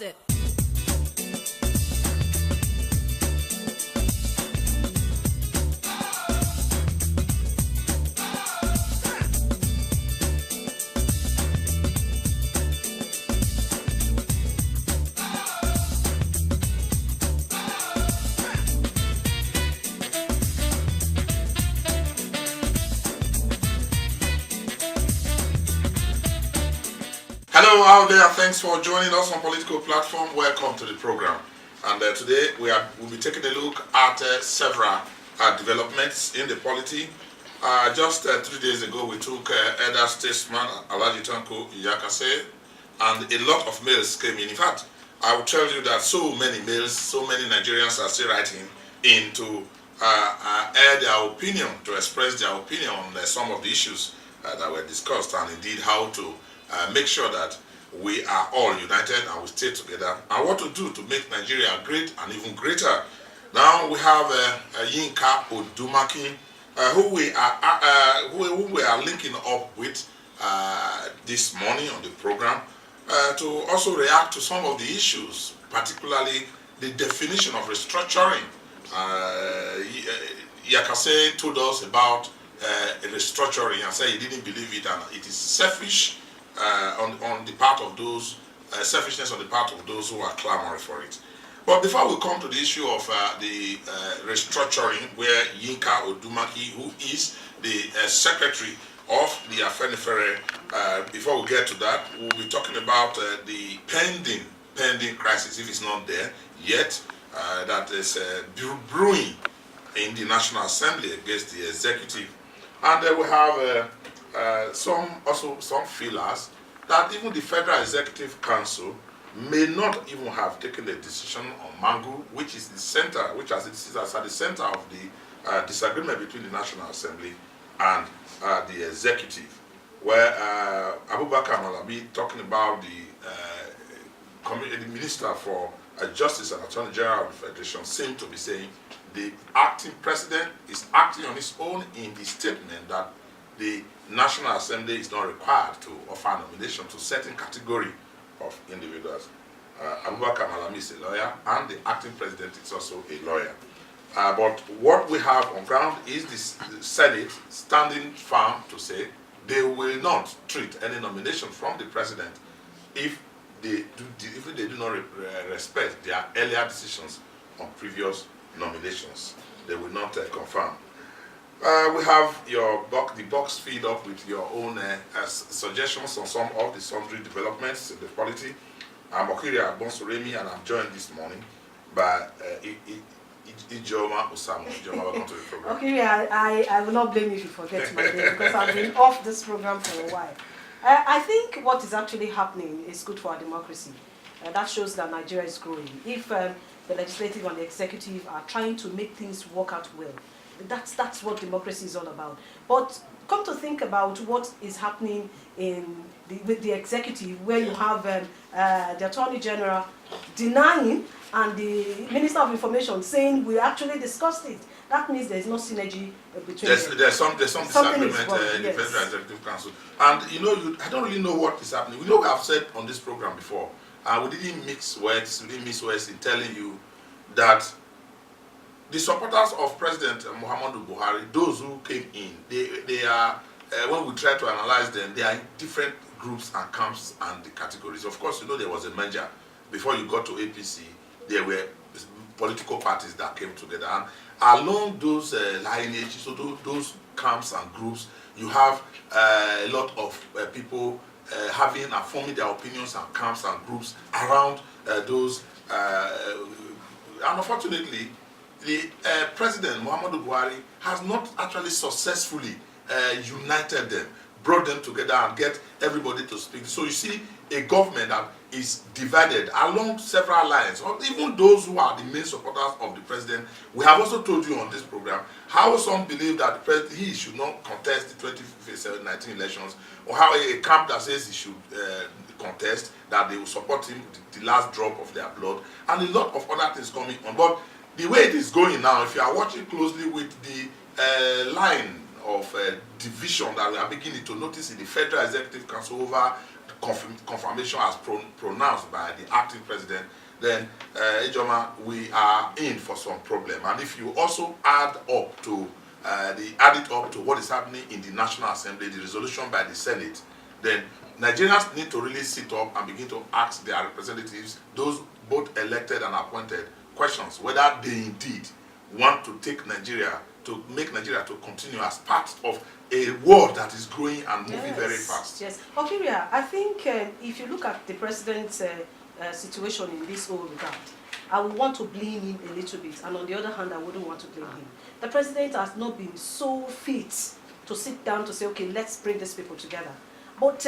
it. Hello out there, thanks for joining us on Political Platform. Welcome to the program. And today we'll be taking a look at several developments in the polity. Just 3 days ago, we took elder statesman Alhaji Tanko Iyakase, and a lot of mails came in. In fact, I will tell you that so many mails, so many Nigerians are still writing in to air their opinion, to express their opinion on some of the issues that were discussed, and indeed how to make sure that we are all united and we stay together, and what to do to make Nigeria great and even greater. Now we have Yinka Odumaki, who we are linking up with this morning on the program to also react to some of the issues, particularly the definition of restructuring. Yakase told us about restructuring and said he didn't believe it, and it is selfish on the part of those, selfishness on the part of those who are clamoring for it. But before we come to the issue of the restructuring, where Yinka Odumaki, who is the secretary of the Afenifere, before we get to that, we'll be talking about the pending crisis, if it's not there yet, that is brewing in the National Assembly against the executive. And then we have some feelers that even the Federal Executive Council may not even have taken a decision on Mangu, which is the center, which as it is at the center of the disagreement between the National Assembly and the executive, where Abubakar Malabi, talking about the Minister for Justice and Attorney General of the Federation, seemed to be saying the acting president is acting on his own in the statement that the National Assembly is not required to offer nomination to certain category of individuals. Abubakar Malami is a lawyer, and the acting president is also a lawyer. But what we have on ground is the Senate standing firm to say they will not treat any nomination from the president if they do not respect their earlier decisions on previous nominations. They will not confirm. We have the box filled up with your own suggestions on some of the sundry developments in the polity. I'm Okiria Bonsoremi, and I'm joined this morning by Ijoma Osamu. Ijoma, welcome to the program. Okiria, I will not blame you if you forget my name, because I've been off this program for a while. I think what is actually happening is good for our democracy. That shows that Nigeria is growing. If the legislative and the executive are trying to make things work out well, that's what democracy is all about. But come to think about what is happening with the executive, where you have the Attorney General denying and the Minister of Information saying we actually discussed it. That means there is no synergy between them. There's some disagreement in the Federal Executive Council. And I don't really know what is happening. We know we have said on this program before, we didn't mix words in telling you that the supporters of President Muhammadu Buhari, those who came in, they are, when we try to analyze them, they are in different groups and camps and the categories. Of course, there was a merger. Before you got to APC, there were political parties that came together. And along those lineages, so those camps and groups, you have a lot of people having and forming their opinions and camps and groups around those. And unfortunately, the President Muhammadu Buhari has not actually successfully united them, brought them together and get everybody to speak. So you see a government that is divided along several lines, or even those who are the main supporters of the president. We have also told you on this program how some believe that the president, he should not contest the 2019 elections, or how a camp that says he should contest, that they will support him the last drop of their blood, and a lot of other things coming on. But the way it is going now, if you are watching closely with the line of division that we are beginning to notice in the Federal Executive Council over confirmation as pronounced by the acting president, then Ejoma, we are in for some problem. And if you also add it up to what is happening in the National Assembly, the resolution by the Senate, then Nigerians need to really sit up and begin to ask their representatives, those both elected and appointed, questions whether they indeed want to take Nigeria, to make Nigeria to continue as part of a world that is growing and moving very fast. Yes. Okiria, I think if you look at the president's situation in this whole regard, I would want to blame him a little bit, and on the other hand, I wouldn't want to blame him. The president has not been so fit to sit down to say, okay, let's bring these people together. But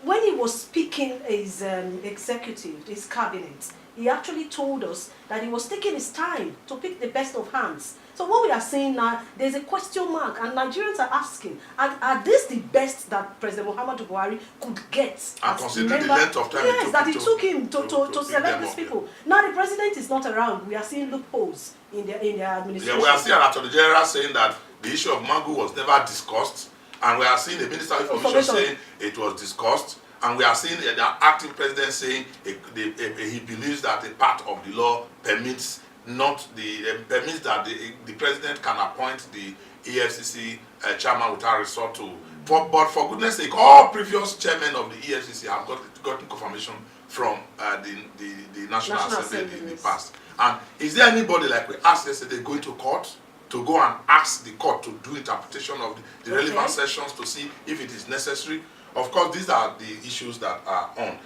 when he was speaking his executive, his cabinet, he actually told us that he was taking his time to pick the best of hands. So what we are saying now, there's a question mark, and Nigerians are asking, are this the best that President Muhammadu Buhari could get? And considering the length of time it took him to select these people. Now the president is not around. We are seeing loopholes in their administration. Yeah, we are seeing an Attorney General saying that the issue of mango was never discussed, and we are seeing the Minister of Information saying it was discussed. And we are seeing the acting president saying he believes that a part of the law permits that the president can appoint the EFCC chairman without resort to. But for goodness sake, all previous chairmen of the EFCC have gotten confirmation from the National Assembly in the past. And is there anybody, like we asked yesterday, going to court to go and ask the court to do interpretation of the relevant sessions to see if it is necessary? Of course, these are the issues that are on.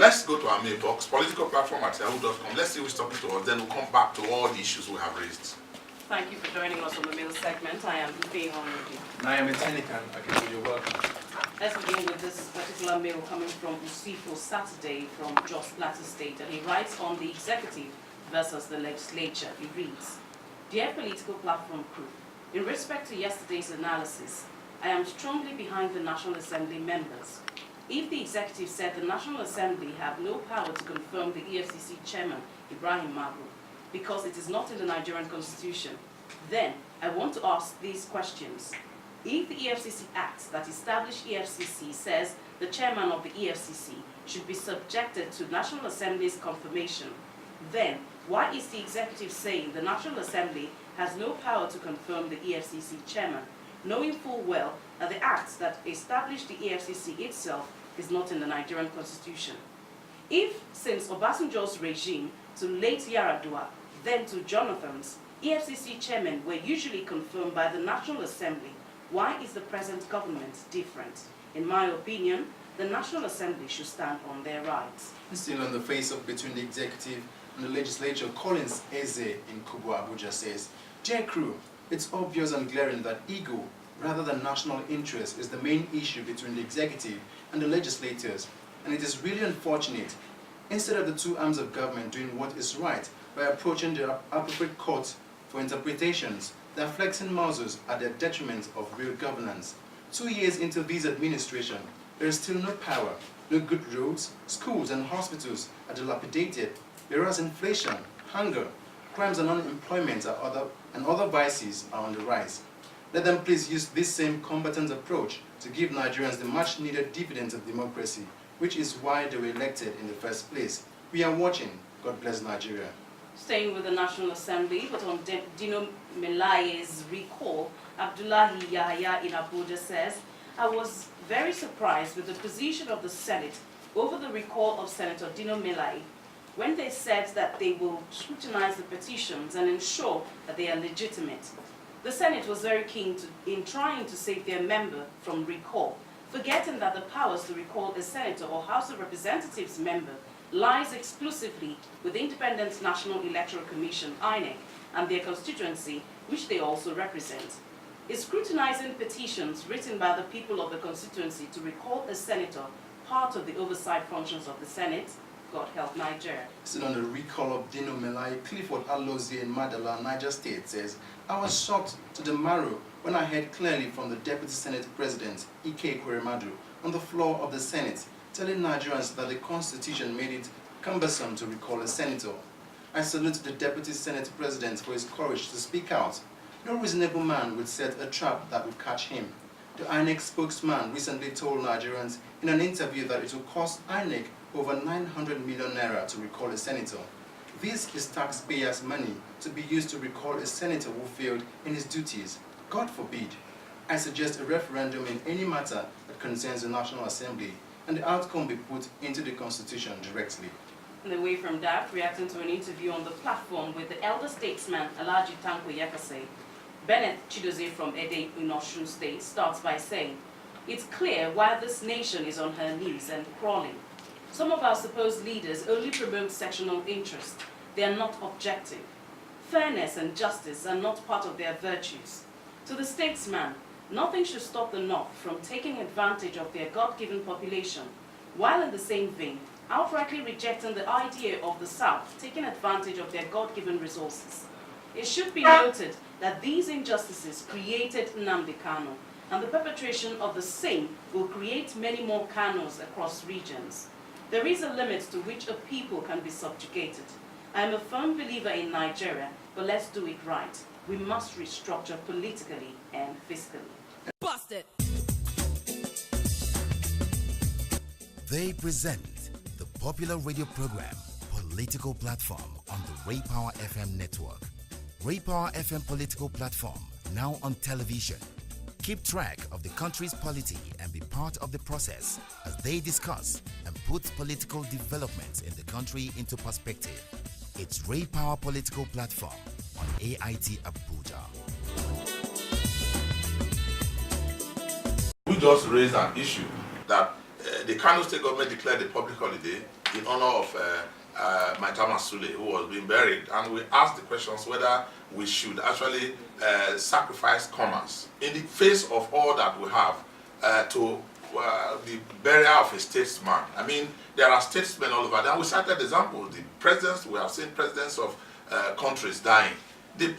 Let's go to our mailbox, political platform at yahoo.com. Let's see who's talking to us, then we'll come back to all the issues we have raised. Thank you for joining us on the mail segment. I am Ife Onyeji. And I am Etenikan. Okay, you're welcome. Let's begin with this particular mail coming from Usifo Saturday from Jos Plateau State, and he writes on the executive versus the legislature. He reads, Dear Political Platform crew, in respect to yesterday's analysis, I am strongly behind the National Assembly members. If the executive said the National Assembly have no power to confirm the EFCC chairman, Ibrahim Magu, because it is not in the Nigerian constitution, then I want to ask these questions. If the EFCC Act that established EFCC says the chairman of the EFCC should be subjected to National Assembly's confirmation, then why is the executive saying the National Assembly has no power to confirm the EFCC chairman, knowing full well that the act that established the EFCC itself is not in the Nigerian constitution? If, since Obasanjo's regime to late Yaradua, then to Jonathan's, EFCC chairmen were usually confirmed by the National Assembly, why is the present government different? In my opinion, the National Assembly should stand on their rights. Still on the face-off between the executive and the legislature, Collins Eze in Kubwa, Abuja says, Dear crew, it's obvious and glaring that ego, rather than national interest, is the main issue between the executive and the legislators, and it is really unfortunate. Instead of the two arms of government doing what is right by approaching the appropriate court for interpretations, they are flexing muscles at the detriment of real governance. 2 years into this administration, there is still no power, no good roads, schools and hospitals are dilapidated, whereas inflation, hunger, crimes and unemployment and other vices are on the rise. Let them please use this same combatant approach to give Nigerians the much-needed dividends of democracy, which is why they were elected in the first place. We are watching. God bless Nigeria. Staying with the National Assembly, but on Dino Melaye's recall, Abdullahi Yahya in Abuja says, I was very surprised with the position of the Senate over the recall of Senator Dino Melaye when they said that they will scrutinize the petitions and ensure that they are legitimate. The Senate was very keen in trying to save their member from recall, forgetting that the powers to recall a senator or House of Representatives member lies exclusively with the Independent National Electoral Commission, INEC, and their constituency, which they also represent. Is scrutinizing petitions written by the people of the constituency to recall a senator part of the oversight functions of the Senate? God help Nigeria. Still on the recall of Dino Melaye, Clifford Alozie in Madala, Niger State says, I was shocked to the marrow when I heard clearly from the Deputy Senate President, Ike Ekweremadu, on the floor of the Senate, telling Nigerians that the Constitution made it cumbersome to recall a senator. I salute the Deputy Senate President for his courage to speak out. No reasonable man would set a trap that would catch him. The INEC spokesman recently told Nigerians in an interview that it will cost INEC over 900 million naira to recall a senator. This is taxpayers' money to be used to recall a senator who failed in his duties. God forbid. I suggest a referendum in any matter that concerns the National Assembly and the outcome be put into the Constitution directly. And away from that, reacting to an interview on the platform with the elder statesman Alhaji Tanko Yakase, Bennett Chidozie from Ede in Osun State starts by saying, "It's clear why this nation is on her knees and crawling. Some of our supposed leaders only promote sectional interest. They are not objective. Fairness and justice are not part of their virtues. To the statesman, nothing should stop the North from taking advantage of their God-given population, while in the same vein, outrightly rejecting the idea of the South taking advantage of their God-given resources. It should be noted that these injustices created Nnamdi Kanu, and the perpetration of the same will create many more Kanus across regions. There is a limit to which a people can be subjugated. I am a firm believer in Nigeria, but let's do it right. We must restructure politically and fiscally." Busted. They present the popular radio program Political Platform on the Ray Power FM network. Ray Power FM Political Platform, now on television. Keep track of the country's polity and be part of the process as they discuss and put political developments in the country into perspective. It's Ray Power Political Platform on AIT Abuja. We just raised an issue that the Kano State government declared a public holiday in honor of Maitama Sule, who was being buried, and we asked the questions whether we should actually sacrifice commerce in the face of all that we have to the burial of a statesman. I mean, there are statesmen all over there, and we cited examples. The presidents, we have seen presidents of countries dying. They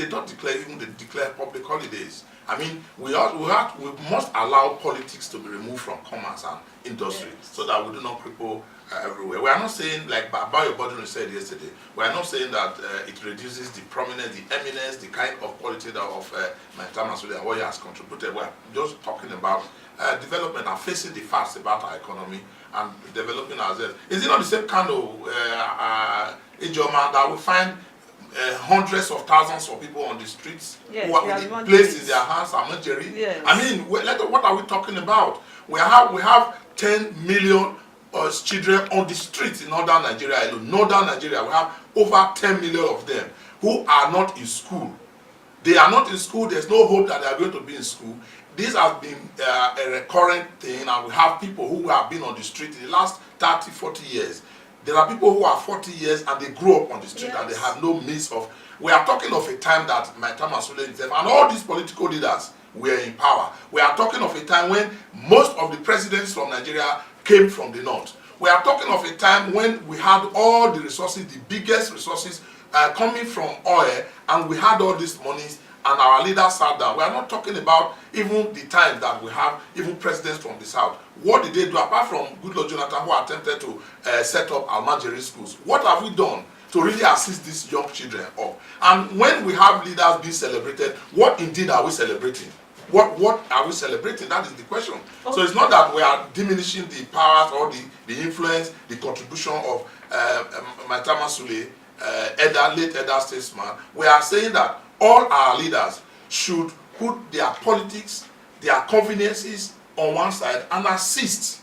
don't declare, even they declare public holidays. I mean, we must allow politics to be removed from commerce and industry, so that we do not cripple everywhere. We are not saying, like Bayo Bodun said yesterday, we are not saying that it reduces the prominence, the eminence, the kind of quality of Maitama Sule and what he has contributed. We are just talking about development and facing the facts about our economy and developing ourselves. Is it not the same kind of Ijoma that we find hundreds of thousands of people on the streets who are placed in their hands are injury? Yes. I mean, what are we talking about? We have 10 million children on the streets in northern Nigeria alone. Northern Nigeria, we have over 10 million of them who are not in school. They are not in school. There's no hope that they are going to be in school. This has been a recurrent thing, and we have people who have been on the street in the last 30, 40 years. There are people who are 40 years and they grew up on the street, and they have no means of. We are talking of a time that Maitama Sule himself and all these political leaders were in power. We are talking of a time when most of the presidents from Nigeria came from the north. We are talking of a time when we had all the resources, the biggest resources coming from oil, and we had all these monies, and our leaders sat down. We are not talking about even the time that we have even presidents from the south. What did they do apart from Goodluck Jonathan, who attempted to set up Almajiri schools? What have we done to really assist these young children up? And when we have leaders being celebrated, what indeed are we celebrating? What are we celebrating? That is the question. Okay. So it's not that we are diminishing the powers or the influence, the contribution of Maitama Sule, late elder statesman. We are saying that all our leaders should put their politics, their conveniences on one side and assist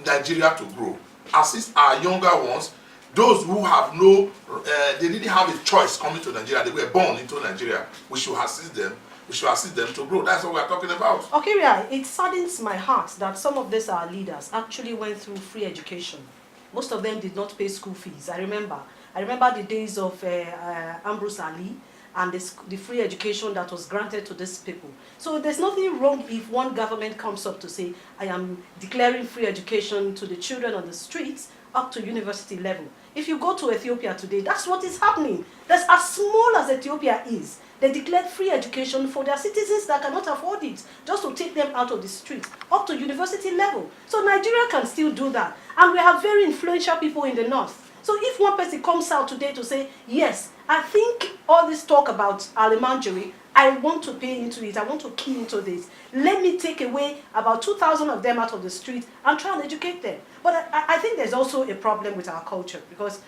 Nigeria to grow. Assist our younger ones, those who have they didn't have a choice coming to Nigeria. They were born into Nigeria. We should assist them. We should assist them to grow. That's what we are talking about. Okay, Ria, it saddens my heart that some of these our leaders actually went through free education. Most of them did not pay school fees. I remember the days of Ambrose Ali and the free education that was granted to these people. So there's nothing wrong if one government comes up to say, I am declaring free education to the children on the streets up to university level. If you go to Ethiopia today, that's what is happening. That's as small as Ethiopia is. They declared free education for their citizens that cannot afford it, just to take them out of the streets, up to university level. So Nigeria can still do that. And we have very influential people in the north. So if one person comes out today to say, yes, I think all this talk about Almajiri, I want to pay into it, I want to key into this. Let me take away about 2,000 of them out of the street and try and educate them. But I think there's also a problem with our culture, because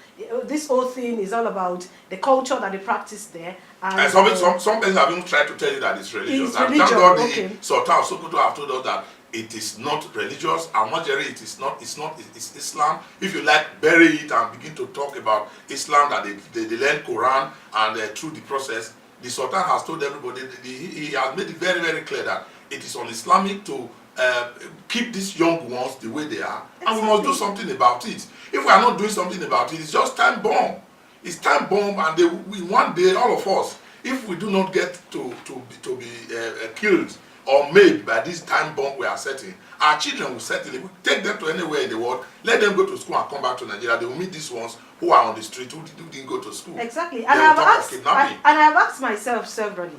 this whole thing is all about the culture that they practice there. And some people have even tried to tell you that it's religious. It's And religious, thank God okay. the Sultan of Sokoto have told us that it is not religious. Almajiri, it's Islam. If you like, bury it and begin to talk about Islam, that they learn Quran, and through the process, the Sultan has told everybody, he has made it very, very clear that it is un-Islamic to keep these young ones the way they are, and we must do something about it. If we are not doing something about it, it's just time bomb. It's time bomb, and one day, all of us, if we do not get to be killed or made by this time bomb we are setting, our children will settle it. We take them to anywhere in the world, let them go to school and come back to Nigeria. They will meet these ones who are on the street, who didn't go to school. Exactly. And I've asked myself severally,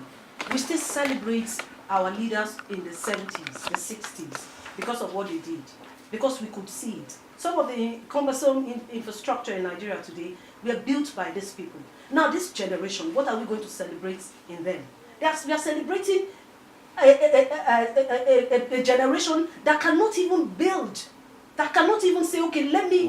we still celebrate our leaders in the 70s, the 60s, because of what they did, because we could see it. Some of the cumbersome infrastructure in Nigeria today were built by these people. Now this generation, what are we going to celebrate in them? We are celebrating a generation that cannot even build, that cannot even say, okay, let me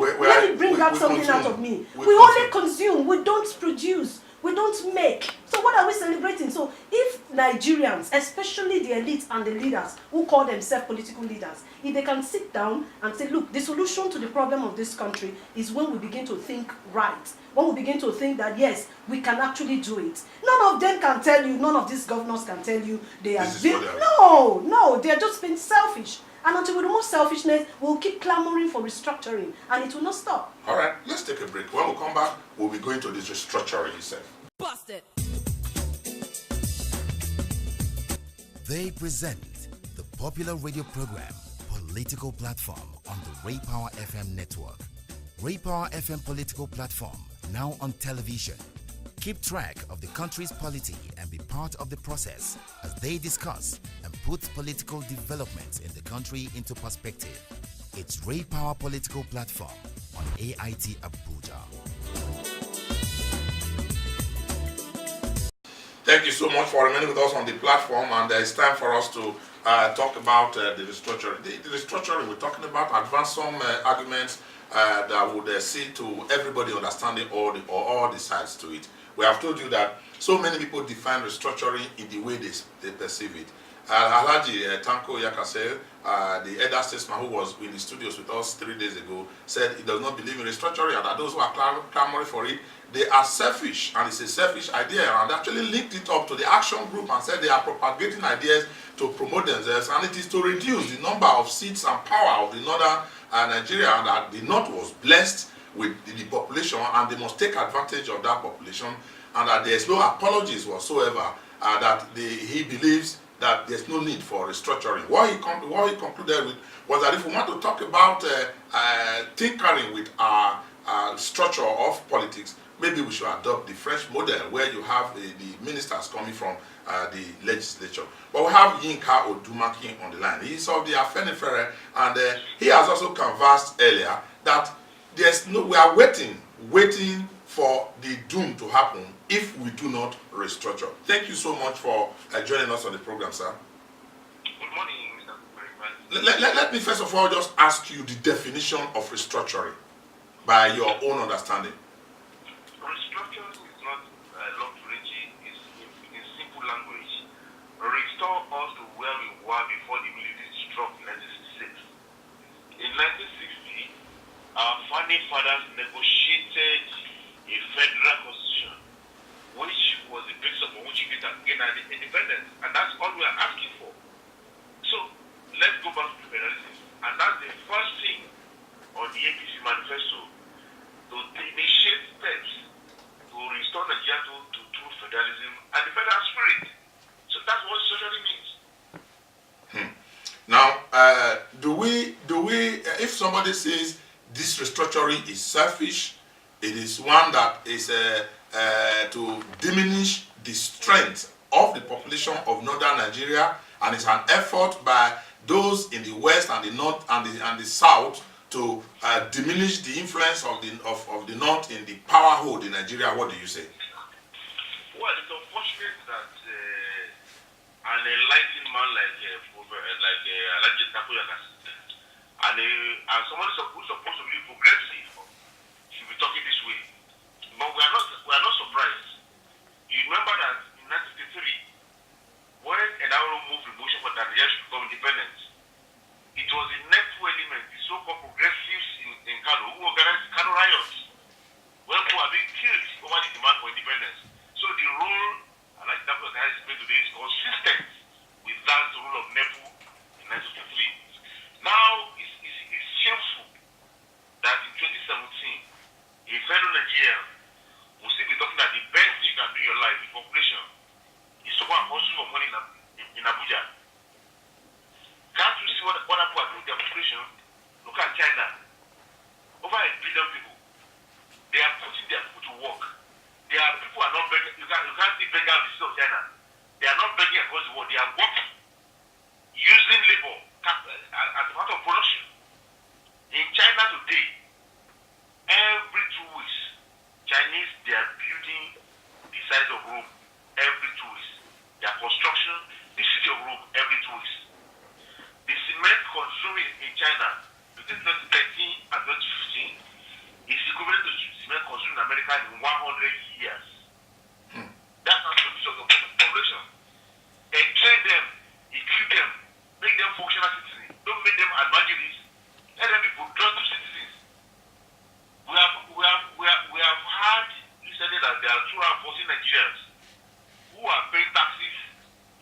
bring out something out of me. We only consume, we don't produce, we don't make. So what are we celebrating? So if Nigerians, especially the elites and the leaders who call themselves political leaders, if they can sit down and say, look, the solution to the problem of this country is when we begin to think right, when we begin to think that, yes, we can actually do it. None of them can tell you, none of these governors can tell you they are no, they are just being selfish. And until we remove selfishness, we'll keep clamoring for restructuring, and it will not stop. All right, let's take a break. When we come back, we'll be going to this restructuring itself. Bust it. They present the popular radio program Political Platform on the Ray Power FM network. Ray Power FM Political Platform, now on television. Keep track of the country's polity and be part of the process as they discuss and put political developments in the country into perspective. It's Ray Power Political Platform on AIT Abuja. Thank you so much for remaining with us on the platform, and it's time for us to talk about the restructuring. The restructuring, we're talking about, advance some arguments that would see to everybody understanding all the sides to it. We have told you that so many people define restructuring in the way they perceive it. Alhaji Tanko Yakasel, the elder statesman who was in the studios with us 3 days ago, said he does not believe in restructuring, and that those who are clamoring for it, they are selfish, and it's a selfish idea, and actually linked it up to the action group and said they are propagating ideas to promote themselves, and it is to reduce the number of seats and power of the northern Nigeria, and that the north was blessed with the population, and they must take advantage of that population, and that there is no apologies whatsoever, that he believes that there's no need for restructuring. What he concluded with was that if we want to talk about tinkering with our structure of politics, maybe we should adopt the French model where you have the ministers coming from the legislature. But we have Yinka Odumaki on the line. He's of the Afenifere, and he has also conversed earlier that we are waiting for the doom to happen if we do not restructure. Thank you so much for joining us on the program, sir. Good morning, Mr. President. Let me first of all just ask you the definition of restructuring by your own understanding. Restructuring is not long-ranging, it's in simple language. Restore us to where we were before the military struck in 1966. In 1960, our founding fathers negotiated a federal constitution, which was the basis upon which we gained our independence, and that's all we are asking for. So let's go back to federalism, and that's the first thing on the APC manifesto, to initiate steps to restore Nigeria to true federalism and the federal spirit. So that's what socially means. Now, do we if somebody says this restructuring is selfish, it is one that is to diminish the strength of the population of northern Nigeria, and it's an effort by those in the west and the north and the south to diminish the influence of the north in the power hold in Nigeria. What do you say? Well, it's unfortunate that an enlightened man like Legislature, and somebody who's supposed to be progressive should be talking this way. But we are not surprised. You remember that in 1963, when Edauro moved the motion for Nigeria to become independent, it was the next element, the so-called progressives in Kano, who organized the Kano riots, where people are being killed over the demand for independence. So the role, I like that what I explained today, is consistent with that role of NEPU in 1963. Now, it's shameful that in 2017, a fellow Nigerian will still be talking that the best thing you can do in your life, the population, is to go and hustle for money in Abuja. Can't you see what people are doing with their population? Look at China. Over 1 billion people. They are putting their people to work. There are people who are not begging. You can't see beggars in the city of China. They are not begging across the world. They are working, using labor as a part of production. In China today, every 2 weeks, Chinese, they are building the size of Rome every 2 weeks. They are construction the city of Rome every 2 weeks. The cement consumed in China between 2013 and 2015 is equivalent to cement consumed in America in 100 years. That's not the use of the population. And train them, equip them, make them functional citizens. Don't make them advantages. Let them be productive citizens. We have had recently that there are 240 Nigerians who are paying taxes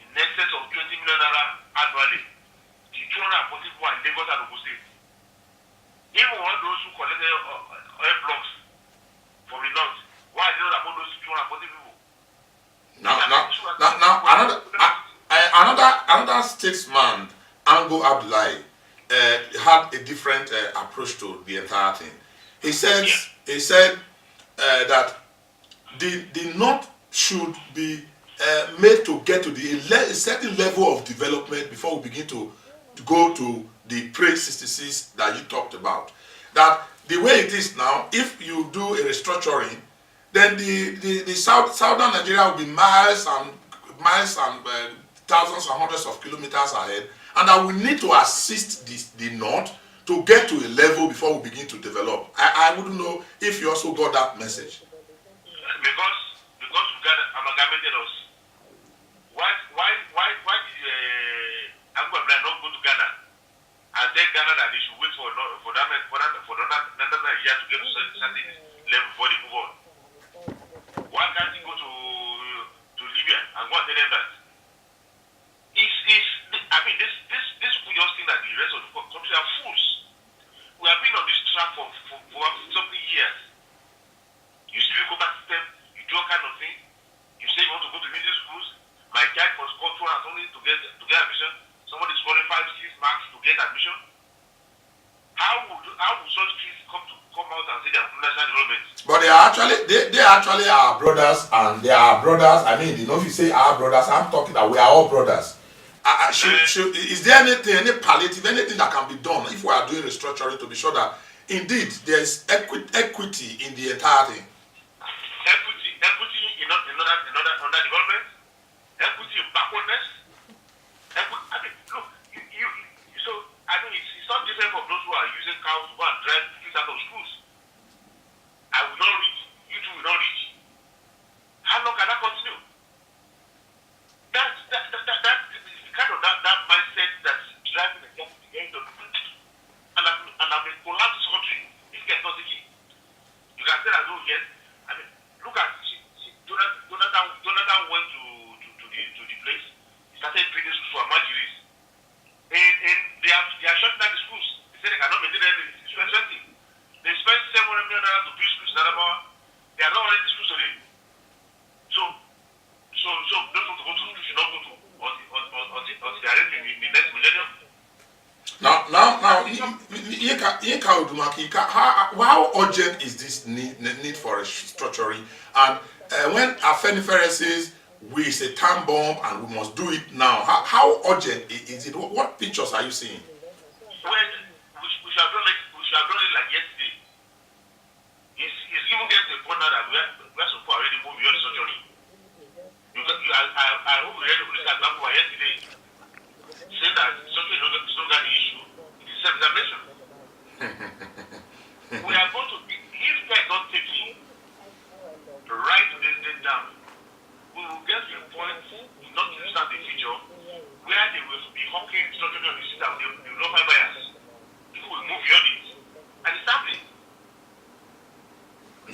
in excess of 20 million naira annually. The 240 people are in Lagos and Ogun State. Even all those who collected oil blocks from the north, why are they not among those 240 people? Another statesman, Ango Abdullahi, had a different approach to the entire thing. He said that the North should be made to get to a certain level of development before we begin to go to the pre-66 that you talked about. That the way it is now, if you do a restructuring, then the southern Nigeria will be miles and thousands and hundreds of kilometers ahead, and that we need to assist the North to get to a level before we begin to develop. I wouldn't know if you also got that message. Because you got amalgamated us. Why did Ango Abdullahi not go to Ghana and tell Ghana that they should wait for Nigeria to get to certain level before they move on? Why can't he go to Libya and go and tell them that? This could just think that the rest of the country are fools. We have been on this track for so many years. You still go back system, you do all kind of thing. You say you want to go to music schools. My child was called to and only to get admission. Somebody scoring 5-6 marks to get admission. How would such kids come out and say they are national development? But they actually are brothers, and they are brothers. I mean, if you say our brothers, I'm talking that we are all brothers. Is there any palliative, anything that can be done if we are doing restructuring to be sure that indeed there's equity in the entire thing? Equity in underdevelopment, equity in backwardness. It's not different from those who are using cows to go and drive kids out of schools. I will not reach, you two will not reach. How long can that continue? That's kind of that mindset that's driving the end of the country. And I've been collapsed this country. This gets not the key. You can say that, oh yes. I mean, look at Jonathan went to the place. He started building schools for Amajiris. And they are shutting down the schools. They say they cannot maintain anything. It's too expensive. They spend 700 million to build schools in Adamawa. They are not running the schools today. So those who go to school should not go to until they are ready in the next millennium. How urgent is this need for restructuring? And when Afenifere says it's a time bomb and we must do it now, how urgent is it? What pictures are you seeing? Well, we should have done it like yesterday. It's even getting to the point now that we are supposed to already move beyond restructuring. I hope we read the example yesterday.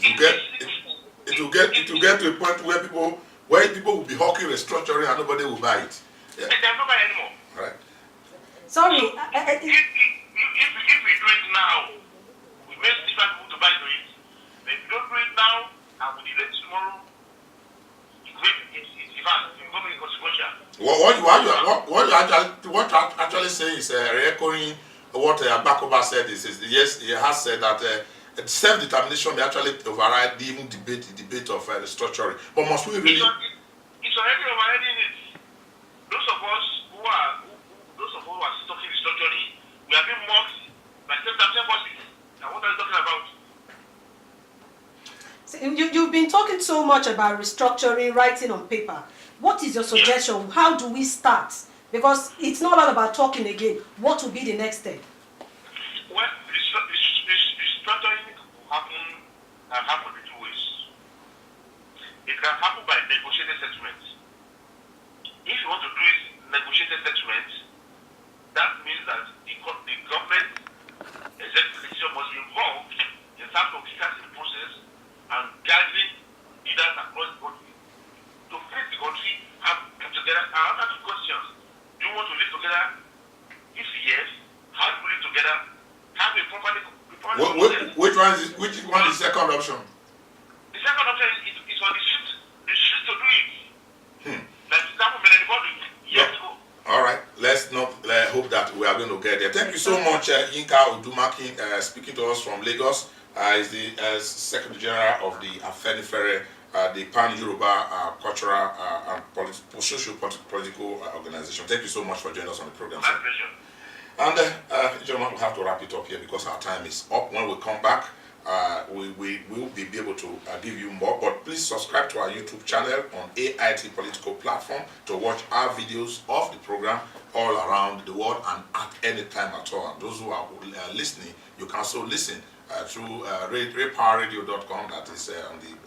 It will get to a point where people will be hawking restructuring and nobody will buy it. Yeah. They don't buy anymore. Right. Sorry. So, if we do it now, we may still find people to buy into it. But if we don't do it now, and we delay it tomorrow, it's going to be consequential. What you actually say is recurring. What Abakoba said is yes, he has said that self-determination may actually override the debate of restructuring. But must we really? It's already overriding it. Those of us who are talking restructuring, we are being mocked by self-determination forces. Now, what are you talking about? So you've been talking so much about restructuring, writing on paper. What is your suggestion? How do we start? Because it's not all about talking again. What will be the next step? Well, restructuring will happen in two ways. It can happen by negotiated settlements. If you want to do it negotiated settlements, that means that the government, executive must be involved in terms of starting the process and gathering leaders across the country to face the country and come together. I have two questions. Do you want to live together? If yes, how do we live together? Have a properly which one is the second option? The second option is for the shift to do it. Like for example, Republic years ago. All right, let's not hope that we are going to get there. Thank you so much, Yinka Odumakin, speaking to us from Lagos. Is the Secretary General of the Afenifere, the Pan-Yoruba Cultural and Socio-political Organization. Thank you so much for joining us on the program. My pleasure. And, gentlemen, we'll have to wrap it up here because our time is up. When we come back, we will be able to give you more. But please subscribe to our YouTube channel on Ait Political Platform to watch our videos of the program all around the world and at any time at all. And those who are listening, you can also listen through raypowerradio.com, that is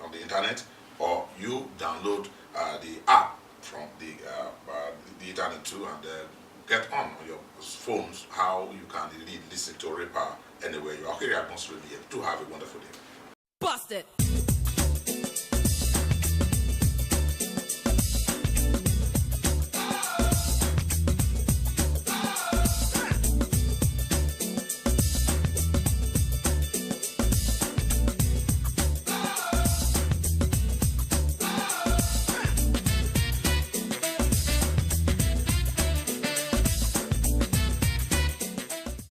on the internet, or you download the app from the internet too, and get on your phones how you can indeed listen to Ray Power anywhere you are. Here at Most Radio. Do have a wonderful day. Busted.